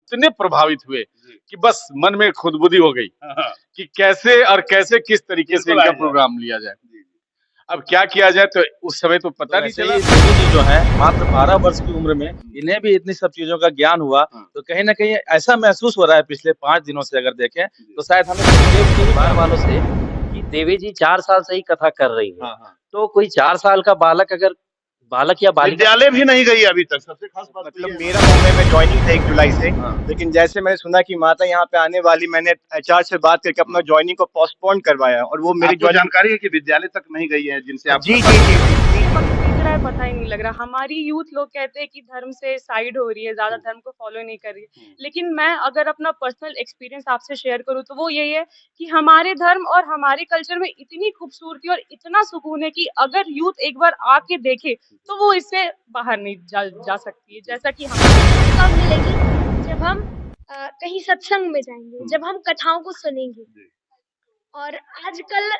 इतने प्रभावित हुए कि बस मन में खुदबुदी हो गई कि कैसे और कैसे किस तरीके से इनका प्रोग्राम लिया जाए। अब क्या किया जाए, तो उस समय तो पता नहीं चला। देवी जी जो है मात्र 12 वर्ष की उम्र में इन्हें भी इतनी सब चीजों का ज्ञान हुआ, तो कहीं ना कहीं ऐसा महसूस हो रहा है पिछले 5 दिनों से अगर देखें तो शायद हमें देख के परिवार वालों से कि देवी जी 4 साल से ही कथा कर रही है। तो कोई 4 साल का बालक अगर बालक या बालिका विद्यालय भी नहीं गई अभी तक। सबसे खास बात मतलब मेरा मुंबई में ज्वाइनिंग था 1 जुलाई से, लेकिन जैसे मैंने सुना कि माता यहाँ पे आने वाली, मैंने एचआर से बात करके अपना ज्वाइनिंग को पोस्टपोन करवाया और वो मेरी आपको जानकारी है कि विद्यालय तक नहीं गई है जिनसे आप जी जी जी जी पता ही नहीं लग रहा। हमारी यूथ लोग कहते हैं कि धर्म से साइड हो रही है, ज्यादा धर्म को फॉलो नहीं कर रही है, लेकिन मैं अगर अपना पर्सनल एक्सपीरियंस आपसे शेयर करूं तो वो यही है कि हमारे धर्म और हमारे कल्चर में इतनी खूबसूरती और इतना सुकून है कि अगर यूथ एक बार आके देखे तो वो इससे बाहर नहीं जा सकती है। जैसा कि कब मिलेगी जब हम कहीं सत्संग में जाएंगे, जब हम कथाओं को सुनेंगे। और आजकल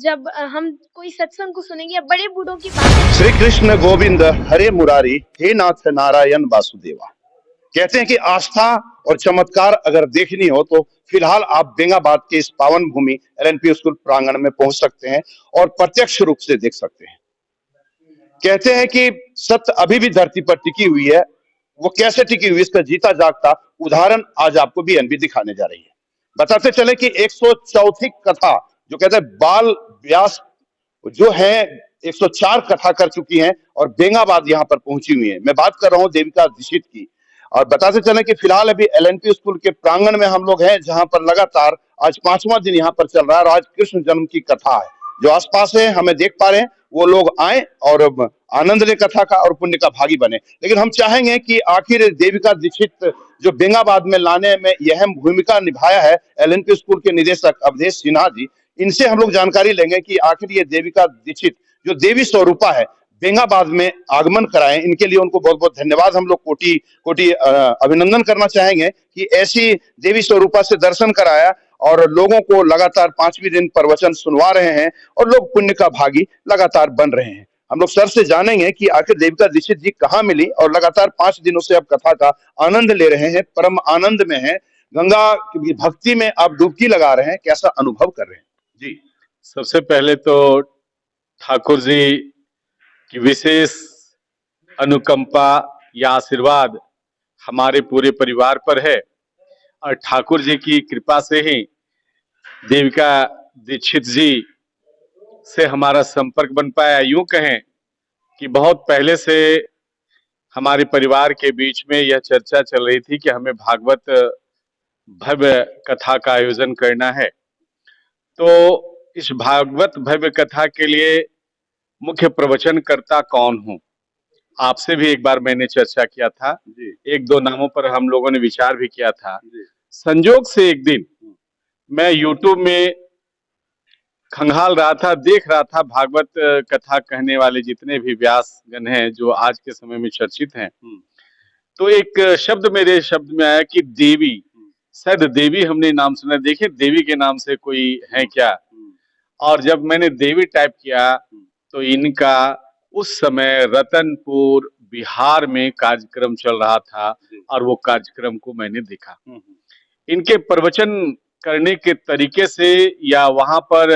जब हम कोई सत्संग को सुनेंगे या बड़े बूढ़ों की बात, श्री कृष्ण गोविंद हरे मुरारी हे नाथ नारायण वासुदेवा। कहते हैं कि आस्था और चमत्कार अगर देखनी हो तो फिलहाल आप बेंगाबाद के इस पावन भूमि एलएनपी स्कूल प्रांगण में पहुंच सकते हैं और प्रत्यक्ष रूप से देख सकते हैं। कहते हैं कि सत्य अभी भी धरती पर टिकी हुई है। वो कैसे टिकी हुई, इसका जीता जागता उदाहरण आज आपको बीएनबी दिखाने जा रही है। बताते चले कि 104 कथा जो कहते हैं बाल व्यास जो है 104 कथा कर चुकी हैं और बेंगाबाद यहाँ पर पहुंची हुई है। मैं बात कर रहा हूँ देविका दीक्षित की। और बताते चले कि फिलहाल अभी एलएनपी स्कूल के प्रांगण में हम लोग हैं, जहां पर लगातार आज 5वां दिन यहाँ पर चल रहा है और आज कृष्ण जन्म की कथा है। जो आसपास है हमें देख पा रहे हैं, वो लोग आए और आनंद ले कथा का और पुण्य का भागी बने। लेकिन हम चाहेंगे कि आखिर देविका दीक्षित जो बेंगाबाद में लाने में यह भूमिका निभाया है एलएनपी स्कूल के निदेशक अवधेश सिन्हा जी, इनसे हम लोग जानकारी लेंगे कि आखिर ये देविका दीक्षित जो देवी स्वरूपा है बेंगाबाद में आगमन कराएं। इनके लिए उनको बहुत बहुत धन्यवाद हम लोग कोटि कोटि अभिनंदन करना चाहेंगे कि ऐसी देवी स्वरूपा से दर्शन कराया और लोगों को लगातार 5वें दिन प्रवचन सुनवा रहे हैं और लोग पुण्य का भागी लगातार बन रहे हैं। हम लोग सर से जानेंगे कि आखिर देविका दीक्षित जी कहाँ मिली और लगातार 5 दिनों से अब कथा का आनंद ले रहे हैं, परम आनंद में है, गंगा की भक्ति में आप डुबकी लगा रहे हैं, कैसा अनुभव कर रहे हैं जी? सबसे पहले तो ठाकुर जी की विशेष अनुकंपा या आशीर्वाद हमारे पूरे परिवार पर है और ठाकुर जी की कृपा से ही देविका दीक्षित जी से हमारा संपर्क बन पाया। यूं कहें कि बहुत पहले से हमारे परिवार के बीच में यह चर्चा चल रही थी कि हमें भागवत भव्य कथा का आयोजन करना है। तो इस भागवत भव्य कथा के लिए मुख्य प्रवचनकर्ता कौन हूं, आपसे भी एक बार मैंने चर्चा किया था, 1-2 नामों पर हम लोगों ने विचार भी किया था। संजोग से एक दिन मैं यूट्यूब में खंगाल रहा था, देख रहा था भागवत कथा कहने वाले जितने भी व्यासगण हैं जो आज के समय में चर्चित हैं, तो एक शब्द मेरे शब्द में आया कि देवी, शायद देवी हमने नाम सुना, देखे देवी के नाम से कोई है क्या। और जब मैंने देवी टाइप किया तो इनका उस समय रतनपुर बिहार में कार्यक्रम चल रहा था और वो कार्यक्रम को मैंने देखा। इनके प्रवचन करने के तरीके से या वहां पर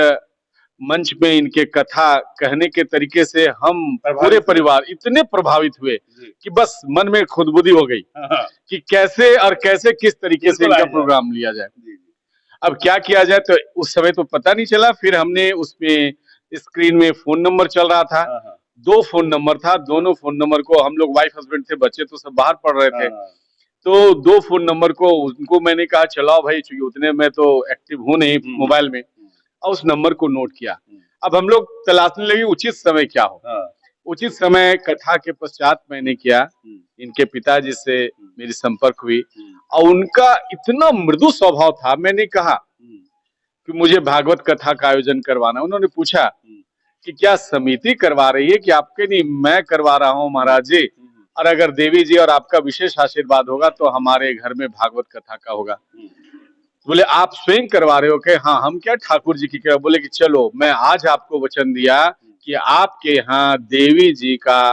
मंच में इनके कथा कहने के तरीके से हम पूरे परिवार इतने प्रभावित हुए कि बस मन में खुदबुदी हो गई कि कैसे और कैसे किस तरीके से इनका प्रोग्राम लिया जाए। अब क्या किया जाए, तो उस समय तो पता नहीं चला। फिर हमने उसमें स्क्रीन में फोन नंबर चल रहा था, 2 फोन नंबर था, दोनों फोन नंबर को हम लोग वाइफ हस्बैंड थे, बच्चे तो सब बाहर पढ़ रहे थे, तो 2 फोन नंबर को उनको मैंने कहा चलाओ भाई, चूंकि उतने में तो एक्टिव हूं नहीं मोबाइल में, और उस नंबर को नोट किया। अब हम लोग तलाशने लगे उचित समय क्या हो। उचित समय कथा के पश्चात मैंने किया, इनके पिताजी से मेरी संपर्क हुई और उनका इतना मृदु स्वभाव था। मैंने कहा कि मुझे भागवत कथा का आयोजन करवाना। उन्होंने पूछा कि क्या समिति करवा रही है कि आपके? नहीं, मैं करवा रहा हूँ महाराज जी, और अगर देवी जी और आपका विशेष आशीर्वाद होगा तो हमारे घर में भागवत कथा का होगा। बोले आप स्वयं करवा रहे हो क्या? हाँ, हम क्या ठाकुर जी की क्या? बोले कि चलो, मैं आज आपको वचन दिया कि आपके यहाँ देवी जी का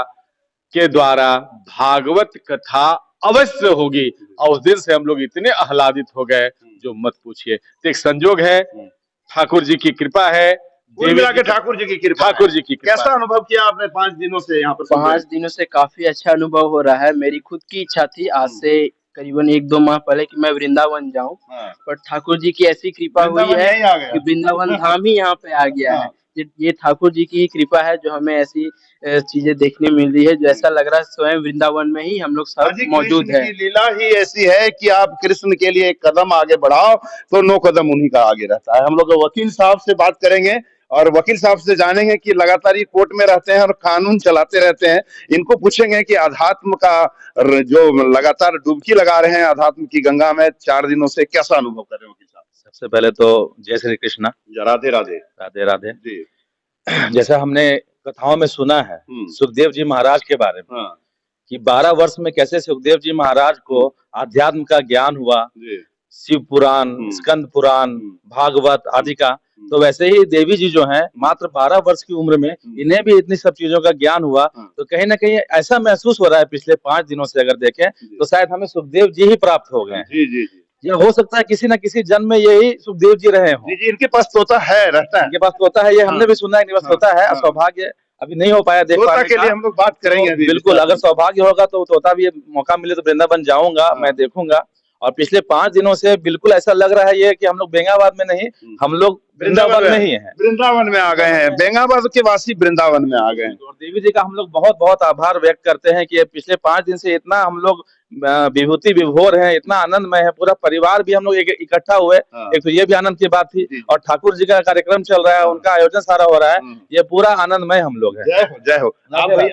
के द्वारा भागवत कथा अवश्य होगी। और उस दिन से हम लोग इतने आह्लादित हो गए जो मत पूछिए। तो एक संजोग है, ठाकुर जी की कृपा है, कुल मिला के ठाकुर जी की कृपा है। ठाकुर जी की कृपा कैसा अनुभव किया आपने 5 दिनों से यहाँ पर? 5 दिनों से काफी अच्छा अनुभव हो रहा है। मेरी खुद की इच्छा थी आज से करीबन 1-2 माह पहले कि मैं वृंदावन जाऊं, हाँ। पर ठाकुर जी की ऐसी कृपा हुई वृंदावन है यहीं आ गया। कि वृंदावन धाम ही यहाँ पे आ गया है। ये ठाकुर जी की कृपा है जो हमें ऐसी चीजें देखने मिल रही है, जो ऐसा लग रहा है स्वयं वृंदावन में ही हम लोग सब मौजूद कृष्ण है। की लीला ही ऐसी है कि आप कृष्ण के लिए एक कदम आगे बढ़ाओ तो 9 कदम उन्हीं का आगे रहता है। हम लोग वकील साहब से बात करेंगे और वकील साहब से जानेंगे कि लगातार ये कोर्ट में रहते हैं और कानून चलाते रहते हैं। इनको पूछेंगे कि अध्यात्म का जो लगातार डुबकी लगा रहे हैं अध्यात्म की गंगा में 4 दिनों से, कैसा अनुभव कर रहे हैं वकील साहब? सबसे पहले तो जय श्री कृष्णा, राधे राधे। राधे राधे। जी। जैसा हमने कथाओं में सुना है सुखदेव जी महाराज के बारे में, हाँ। कि 12 वर्ष में कैसे सुखदेव जी महाराज को आध्यात्म का ज्ञान हुआ, शिव पुराण, स्कंद पुराण, भागवत आदि का। तो वैसे ही देवी जी जो हैं मात्र 12 वर्ष की उम्र में इन्हें भी इतनी सब चीजों का ज्ञान हुआ। तो कहीं ना कहीं ऐसा महसूस हो रहा है पिछले 5 दिनों से अगर देखें तो शायद हमें सुखदेव जी ही प्राप्त हो गए हैं। जी जी जी। या हो सकता है किसी न किसी जन्म में यही सुखदेव जी रहे हों। जी जी, इनके पास तोता है, रहता है। इनके पास तोता है, ये हमने भी सुना है इनके पास तोता है। सौभाग्य अभी नहीं हो पाया देख पाने के लिए हम लोग बात करेंगे अभी। बिल्कुल, अगर सौभाग्य होगा तो तोता भी मौका मिले तो वृंदावन जाऊंगा, मैं देखूंगा। और पिछले 5 दिनों से बिल्कुल ऐसा लग रहा है ये कि हम लोग बेंगाबाद में नहीं, हम लोग वृंदावन में ही हैं। वृंदावन में आ गए हैं, बेंगाबाद के वासी वृंदावन में आ गए हैं। और देवी जी का हम लोग बहुत बहुत आभार व्यक्त करते हैं कि पिछले 5 दिन से इतना हम लोग विभूति विभोर है, इतना आनंदमय है, पूरा परिवार भी हम लोग इकट्ठा हुए। एक तो ये भी आनंद की बात थी, और ठाकुर जी का कार्यक्रम चल रहा है, उनका आयोजन सारा हो रहा है, ये पूरा आनंदमय हम लोग है। जय हो, जय हो।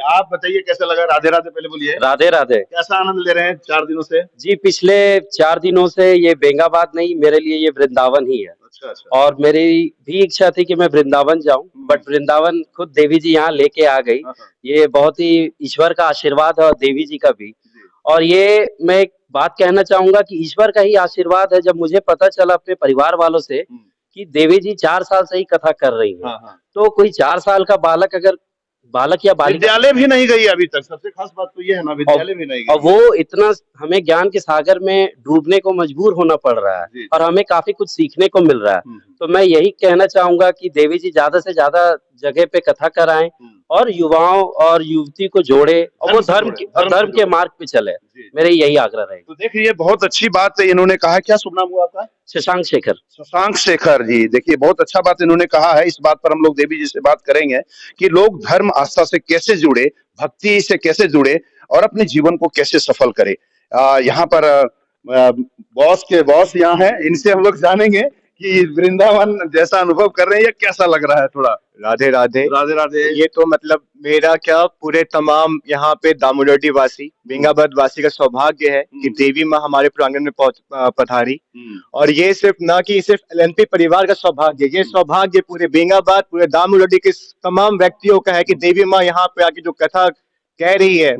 आप बताइए कैसा लगा? राधे राधे पहले बोलिए। राधे राधे। कैसा आनंद ले रहे हैं 4 दिनों से? जी, पिछले 4 दिनों से ये बेंगाबाद नहीं, मेरे लिए ये वृंदावन ही है। अच्छा। और मेरी भी इच्छा थी कि मैं वृंदावन जाऊं, बट वृंदावन खुद देवी जी यहाँ लेके आ गई। ये बहुत ही ईश्वर का आशीर्वाद है और देवी जी का भी। और ये मैं एक बात कहना चाहूंगा कि ईश्वर का ही आशीर्वाद है, जब मुझे पता चला अपने परिवार वालों से कि देवी जी 4 साल से ही कथा कर रही है। तो कोई 4 साल का बालक अगर बालक या बालिका विद्यालय भी नहीं गई अभी तक, सबसे खास बात तो ये है ना, विद्यालय भी नहीं गई। और वो इतना हमें ज्ञान के सागर में डूबने को मजबूर होना पड़ रहा है और हमें काफी कुछ सीखने को मिल रहा है। तो मैं यही कहना चाहूंगा कि देवी जी ज्यादा से ज्यादा जगह पे कथा कराएं और युवाओं और युवती को जोड़े और वो धर्म के मार्ग पे चले। मेरे यही आग्रह रहेगा। तो देखिए बहुत अच्छी बात है इन्होंने कहा। क्या शुभ नाम हुआ आपका? शशांक शेखर। शशांक शेखर जी, देखिए बहुत अच्छा बात इन्होंने कहा है। इस बात पर हम लोग देवी जी से बात करेंगे कि लोग धर्म आस्था से कैसे जुड़े, भक्ति से कैसे जुड़े और अपने जीवन को कैसे सफल करे। यहाँ पर बॉस के बॉस यहाँ है, इनसे हम लोग जानेंगे कि वृंदावन जैसा अनुभव कर रहे हैं, ये कैसा लग रहा है थोड़ा। राधे राधे। राधे राधे। ये तो मतलब मेरा क्या पूरे तमाम यहाँ पे दामोदरडी वासी, बेंगाबाद वासी का सौभाग्य है कि देवी माँ हमारे प्रांगण में पधारी। और ये सिर्फ ना कि सिर्फ एलएनपी परिवार का सौभाग्य, ये सौभाग्य पूरे बेंगाबाद, पूरे दामोदरडी के तमाम व्यक्तियों का है कि देवी माँ यहाँ पे आके जो कथा कह रही है।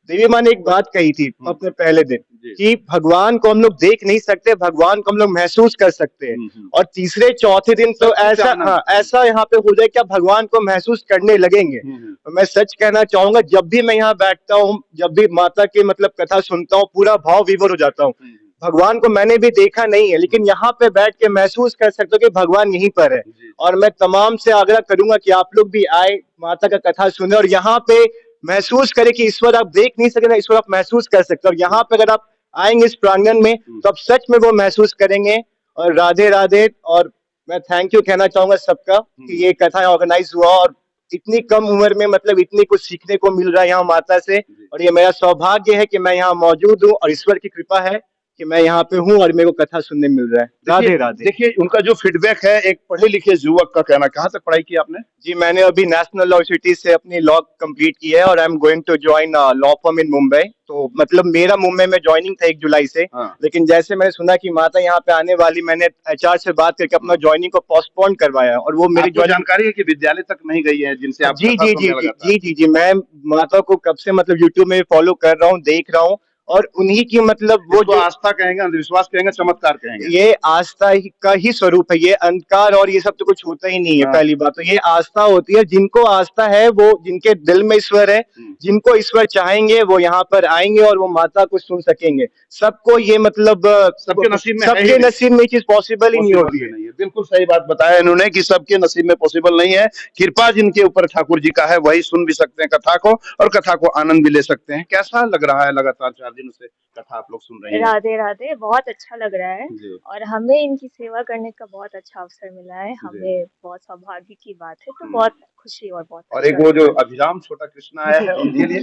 देवी माँ ने एक बात कही थी अपने पहले दिन कि भगवान को हम लोग देख नहीं सकते, भगवान को हम लोग महसूस कर सकते हैं। और तीसरे चौथे दिन तो ऐसा यहाँ पे हो जाए कि आप भगवान को महसूस करने लगेंगे। तो मैं सच कहना चाहूंगा, जब भी मैं यहाँ बैठता हूँ, जब भी माता की मतलब कथा सुनता हूँ, पूरा भाव विभोर हो जाता हूँ। भगवान को मैंने भी देखा नहीं है, लेकिन यहाँ पे बैठ के महसूस कर सकते हो कि भगवान यहीं पर है। और मैं तमाम से आग्रह करूंगा कि आप लोग भी आए, माता का कथा सुने और यहाँ पे महसूस करें कि ईश्वर आप देख नहीं सकते, ईश्वर आप महसूस कर सकते हो। और यहाँ पे अगर आप आएंगे इस प्रांगण में तो आप सच में वो महसूस करेंगे। और राधे राधे। और मैं थैंक यू कहना चाहूंगा सबका कि ये कथा ऑर्गेनाइज हुआ और इतनी कम उम्र में मतलब इतनी कुछ सीखने को मिल रहा है यहाँ माता से। और ये मेरा सौभाग्य है कि मैं यहाँ मौजूद हूँ और ईश्वर की कृपा है कि मैं यहाँ पे हूँ और मेरे को कथा सुनने मिल रहा है। राधे राधे। देखिए उनका जो फीडबैक है, एक पढ़े लिखे युवक का कहना। कहाँ तक पढ़ाई की आपने? जी, मैंने अभी नेशनल लॉ सिटी से अपनी लॉ कंप्लीट की है और I am going to join law firm in Mumbai. तो मतलब मेरा मुंबई में ज्वाइनिंग था 1 जुलाई से। लेकिन जैसे मैंने सुना कि माता यहाँ पे आने वाली, मैंने एचआर से बात करके अपना ज्वाइनिंग को पोस्टपोन करवाया। और वो मेरी जानकारी है कि विद्यालय तक नहीं गई है जिनसे आप? जी, मैं माता को कब से मतलब यूट्यूब में फॉलो कर रहा हूँ, देख रहा हूँ और उन्हीं की मतलब वो जो आस्था कहेंगे, अंधविश्वास कहेंगे, चमत्कार कहेंगे। ये आस्था का ही स्वरूप है, ये अंधकार और ये सब तो कुछ होता ही नहीं है। पहली बात तो ये आस्था होती है, जिनको आस्था है वो, जिनके दिल में ईश्वर है, जिनको ईश्वर चाहेंगे वो यहाँ पर आएंगे और वो माता को सुन सकेंगे। सबको ये मतलब सबके नसीब में ये चीज पॉसिबल ही नहीं होती है। बिल्कुल सही बात बताया इन्होंने कि सबके नसीब में पॉसिबल नहीं है। कृपा जिनके ऊपर ठाकुर जी का है वही सुन भी सकते हैं कथा को, और कथा को आनंद भी ले सकते हैं। कैसा लग रहा है लगातार 4 दिनों से कथा आप लोग सुन रहे हैं? राधे राधे, बहुत अच्छा लग रहा है और हमें इनकी सेवा करने का बहुत अच्छा अवसर मिला है। हमें बहुत सौभाग्य की बात है, तो बहुत खुशी और बहुत और एक वो जो अभिराम छोटा कृष्णा आया है उनके लिए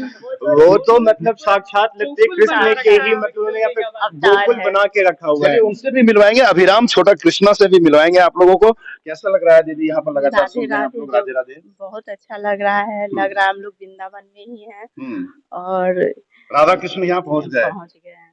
वो तो मतलब साक्षात लगते कृष्ण के ही मतलब यहाँ पे गोकुल बना के रखा हुआ है। उनसे भी मिलवाएंगे, अभिराम छोटा कृष्णा से भी मिलवाएंगे आप लोगों को। कैसा लग रहा है दीदी यहाँ पर लगातार सुन रहे हैं आप लोग? राधे राधे। बहुत अच्छा लग रहा है, लग रहा है हम लोग वृंदावन में ही हैं और राधा कृष्ण यहाँ पहुँच गए हैं।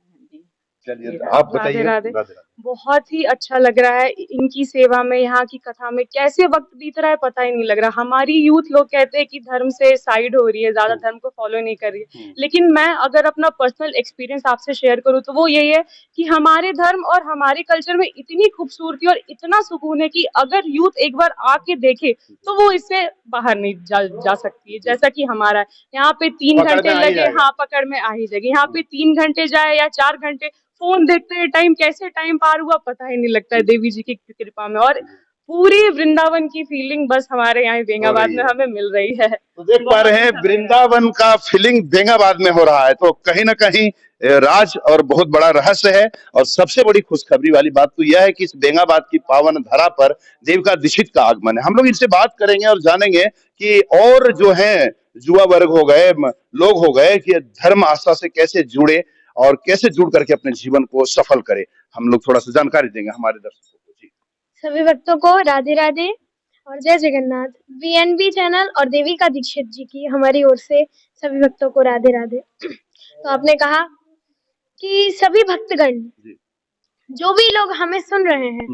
चलिए आप बताइए। राधे राधे। बहुत ही अच्छा लग रहा है इनकी सेवा में, यहाँ की कथा में कैसे वक्त बीत रहा है पता ही नहीं लग रहा। हमारी यूथ लोग कहते हैं कि धर्म से साइड हो रही है, ज्यादा धर्म को फॉलो नहीं कर रही है, लेकिन मैं अगर अपना पर्सनल एक्सपीरियंस आपसे शेयर करूँ तो वो यही है कि हमारे धर्म और हमारे कल्चर में इतनी खूबसूरती और इतना सुकून है कि अगर यूथ एक बार आके देखे तो वो इससे बाहर नहीं जा सकती है। जैसा कि हमारा यहाँ पे 3 घंटे लगे, हाँ पकड़ में आ ही जाएगी। यहाँ पे 3 घंटे जाए या 4 घंटे, फोन देखते हैं टाइम कैसे टाइम पार हुआ पता ही नहीं लगता है देवी जी की कृपा में। और पूरी वृंदावन की फीलिंग बस हमारे यहाँ बेंगाबाद में हमें मिल रही है। तो देख पा रहे हैं वृंदावन का फीलिंग बेंगाबाद में हो रहा है, तो कहीं ना कहीं राज और बहुत बड़ा रहस्य है। और सबसे बड़ी खुशखबरी वाली बात तो यह है कि इस बेंगाबाद की पावन धरा पर देविका दीक्षित का आगमन है। हम लोग इनसे बात करेंगे और जानेंगे कि और जो है युवा वर्ग हो गए, लोग हो गए, कि धर्म आस्था से कैसे जुड़े और कैसे जुड़ करके अपने जीवन को सफल करे। हम लोग थोड़ा सा जानकारी देंगे हमारे दर्शकों को। जी सभी भक्तों को राधे राधे और जय जगन्नाथ। वीएनबी चैनल और देविका दीक्षित जी की हमारी ओर से सभी भक्तों को राधे राधे। तो आपने कहा कि सभी भक्तगण, जो भी लोग हमें सुन रहे हैं,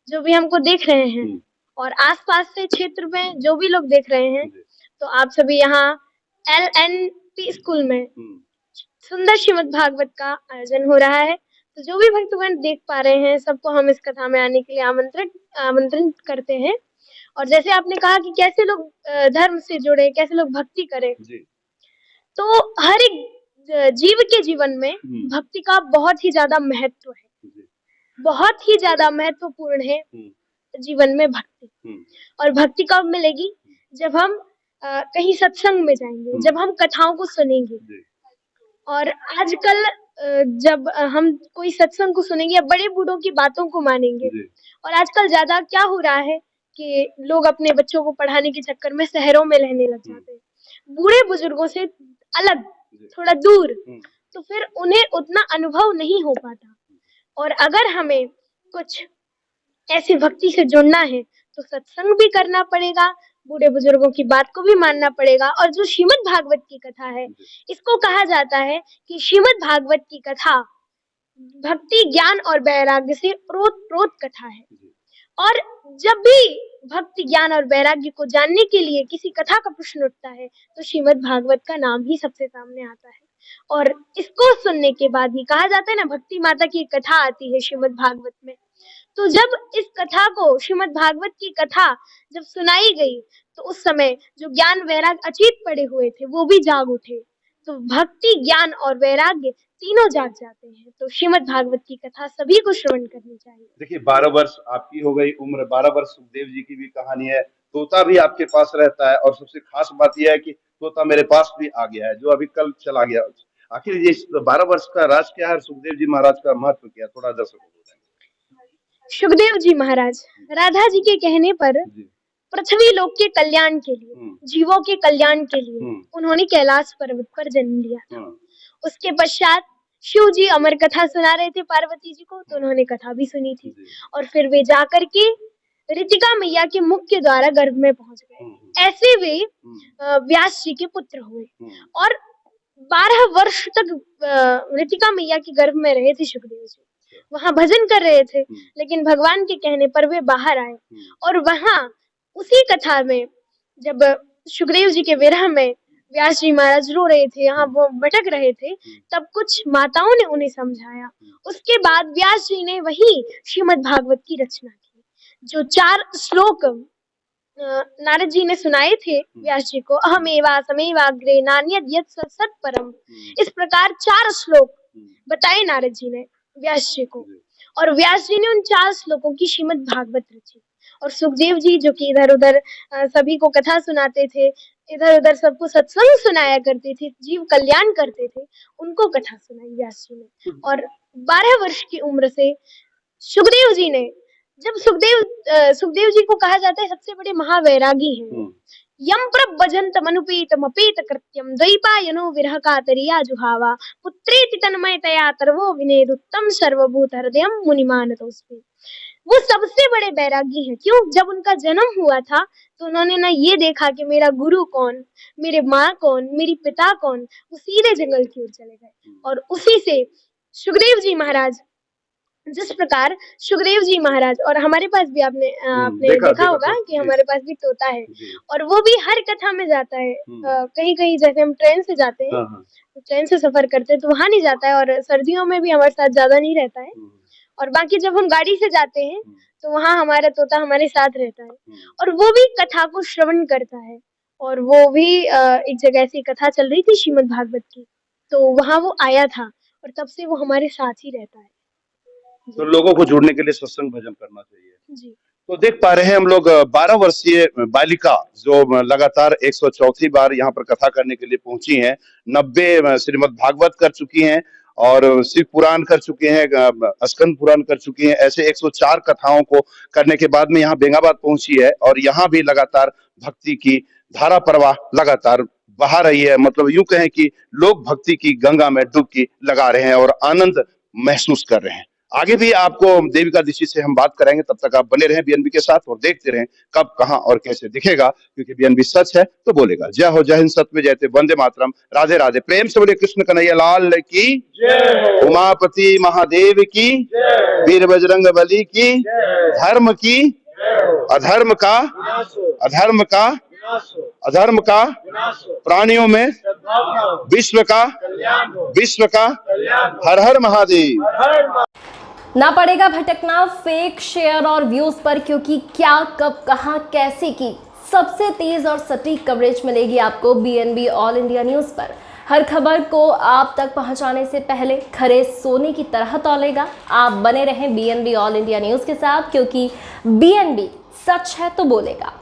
जो भी हमको देख रहे हैं और आसपास से क्षेत्र में जो भी लोग देख रहे हैं, तो आप सभी यहाँ LNP स्कूल में सुंदर श्रीमद् भागवत का आयोजन हो रहा है। तो जो भी भक्तगण देख पा रहे हैं सबको हम इस कथा में आने के लिए आमंत्रण करते हैं। और जैसे आपने कहा कि कैसे लोग धर्म से जुड़े, कैसे लोग भक्ति करें, तो हर एक जीव के जीवन में भक्ति का बहुत ही ज्यादा महत्व है, बहुत ही ज्यादा महत्वपूर्ण है जीवन में भक्ति। और भक्ति कब मिलेगी? जब हम कहीं सत्संग में जाएंगे, जब हम कथाओं को सुनेंगे। और आजकल जब हम कोई सत्संग को सुनेंगे या बड़े बूढ़ों की बातों को मानेंगे, और आजकल ज्यादा क्या हो रहा है कि लोग अपने बच्चों को पढ़ाने के चक्कर में शहरों में रहने लग जाते हैं, बूढ़े बुजुर्गों से अलग, थोड़ा दूर, तो फिर उन्हें उतना अनुभव नहीं हो पाता। और अगर हमें कुछ ऐसी भक्ति से जुड़ना है तो सत्संग भी करना पड़ेगा, बूढ़े बुजुर्गों की बात को भी मानना पड़ेगा। और जो श्रीमद् भागवत की कथा है, इसको कहा जाता है कि श्रीमद् भागवत की कथा भक्ति, ज्ञान और वैराग्य से ओतप्रोत कथा है। और जब भी भक्ति, ज्ञान और वैराग्य को जानने के लिए किसी कथा का प्रश्न उठता है तो श्रीमद् भागवत का नाम ही सबसे सामने आता है। और इसको सुनने के बाद ही कहा जाता है ना, भक्ति माता की कथा आती है श्रीमद् भागवत में। तो जब इस कथा को, श्रीमद् भागवत की कथा जब सुनाई गई, तो उस समय जो ज्ञान वैराग्य अचीत पड़े हुए थे वो भी जाग उठे। तो भक्ति, ज्ञान और वैराग्य तीनों जाग जाते हैं। तो श्रीमद् भागवत की कथा सभी को श्रवण करनी चाहिए। देखिए 12 वर्ष आपकी हो गई उम्र, 12 वर्ष सुखदेव जी की भी कहानी है। तोता भी आपके पास रहता है, और सबसे खास बात यह है कि तोता मेरे पास भी आ गया है, जो अभी कल चला गया। आखिर ये 12 वर्ष का राज क्या है, सुखदेव जी महाराज का महत्व क्या, थोड़ा दर्शकों को बताएं। सुखदेव जी महाराज राधा जी के कहने पर पृथ्वी लोक के कल्याण के लिए, जीवों के कल्याण के लिए उन्होंने कैलाश पर्वत पर जन्म लिया था। उसके पश्चात शिव जी अमर कथा सुना रहे थे पार्वती जी को, तो उन्होंने कथा भी सुनी थी। और फिर वे जाकर के ऋतिका मैया के मुख के द्वारा गर्भ में पहुंच गए। ऐसे वे व्यास जी के पुत्र हुए और 12 वर्ष तक ऋतिका मैया के गर्भ में रहे थे सुखदेव जी। वहां भजन कर रहे थे, लेकिन भगवान के कहने पर वे बाहर आए। और वहां उसी कथा में जब सुखदेव जी के विरह में व्यास जी महाराज रो रहे थे, यहाँ वो भटक रहे थे, तब कुछ माताओं ने उन्हें समझाया। उसके बाद व्यास जी ने वही श्रीमद् भागवत की रचना की, जो 4 श्लोक नारद जी ने सुनाए थे व्यास जी को, अहमेवा समेवाग्रे नान्यद यत् सत् परम। इस प्रकार 4 श्लोक बताए नारद जी ने व्यास जी को, और व्यास जी ने उन 4 श्लोकों की श्रीमद् भागवत रची। और सुखदेव जी जो कि इधर उधर सभी को कथा सुनाते थे, इधर उधर सबको सत्संग सुनाया करते थे, जीव कल्याण करते थे, उनको कथा सुनाई व्यास जी ने। और 12 वर्ष की उम्र से सुखदेव जी ने, जब सुखदेव जी को कहा जाता है सबसे बड़े महावैरागी हैं, यम प्रभजंतम अनुपेतम अपेत कृत्यम द्वैपायनो विरह कातरिया जुहावा पुत्रेति तन्मयतया तरवो विनेदुत्तम सर्वभूत हृदयम मुनिमानतोस्मि। वो सबसे बड़े बैरागी हैं। क्यों? जब उनका जन्म हुआ था तो उन्होंने ना ये देखा कि मेरा गुरु कौन, मेरे माँ कौन, मेरी पिता कौन, वो सीधे जंगल की ओर चले गए। और उसी से सुखदेव जी महाराज, जिस प्रकार सुखदेव जी महाराज, और हमारे पास भी आपने देखा होगा कि हमारे पास भी तोता है, और वो भी हर कथा में जाता है। कहीं कहीं जैसे हम ट्रेन से जाते हैं, तो ट्रेन से सफर करते हैं तो वहां नहीं जाता है, और सर्दियों में भी हमारे साथ ज्यादा नहीं रहता है। और बाकी जब हम गाड़ी से जाते हैं तो वहाँ हमारा तोता हमारे साथ रहता है, और वो भी कथा को श्रवण करता है। और वो भी एक जगह ऐसी कथा चल रही थी श्रीमद् भागवत की, तो वहाँ वो आया था, और तब से वो हमारे साथ ही रहता है। तो लोगों को जुड़ने के लिए सत्संग भजन करना चाहिए जी। तो देख पा रहे हैं हम लोग 12 वर्षीय बालिका जो लगातार 104 बार यहाँ पर कथा करने के लिए पहुंची हैं, 90 श्रीमद् भागवत कर चुकी हैं, और शिव पुराण कर चुके हैं, स्कंद पुराण कर चुकी हैं। ऐसे 104 कथाओं को करने के बाद में यहाँ बेंगाबाद पहुंची है, और यहाँ भी लगातार भक्ति की धारा प्रवाह लगातार बहा रही है। मतलब यूं कहें कि लोग भक्ति की गंगा में डुबकी लगा रहे हैं और आनंद महसूस कर रहे हैं। आगे भी आपको देविका दीक्षित से हम बात कराएंगे, तब तक आप बने रहें बीएनबी के साथ और देखते रहें कब, कहां और कैसे दिखेगा, क्योंकि बीएनबी सच है तो बोलेगा। जय हो, जय हिंद, सत्य जयते, वंदे मातरम, राधे राधे। प्रेम से बोले कृष्ण कन्हैया लाल की जय, उमापति महादेव की जय, वीर बजरंग बली की, धर्म की, अधर्म का, अधर्म का, प्राणियों में विश्व का, हर हर महादेव। ना पड़ेगा भटकना फेक शेयर और व्यूज पर, क्योंकि क्या, कब, कहां, कैसे की सबसे तेज और सटीक कवरेज मिलेगी आपको बीएनबी ऑल इंडिया न्यूज पर। हर खबर को आप तक पहुंचाने से पहले खरे सोने की तरह तौलेगा। आप बने रहें बीएनबी ऑल इंडिया न्यूज के साथ, क्योंकि बीएनबी सच है तो बोलेगा।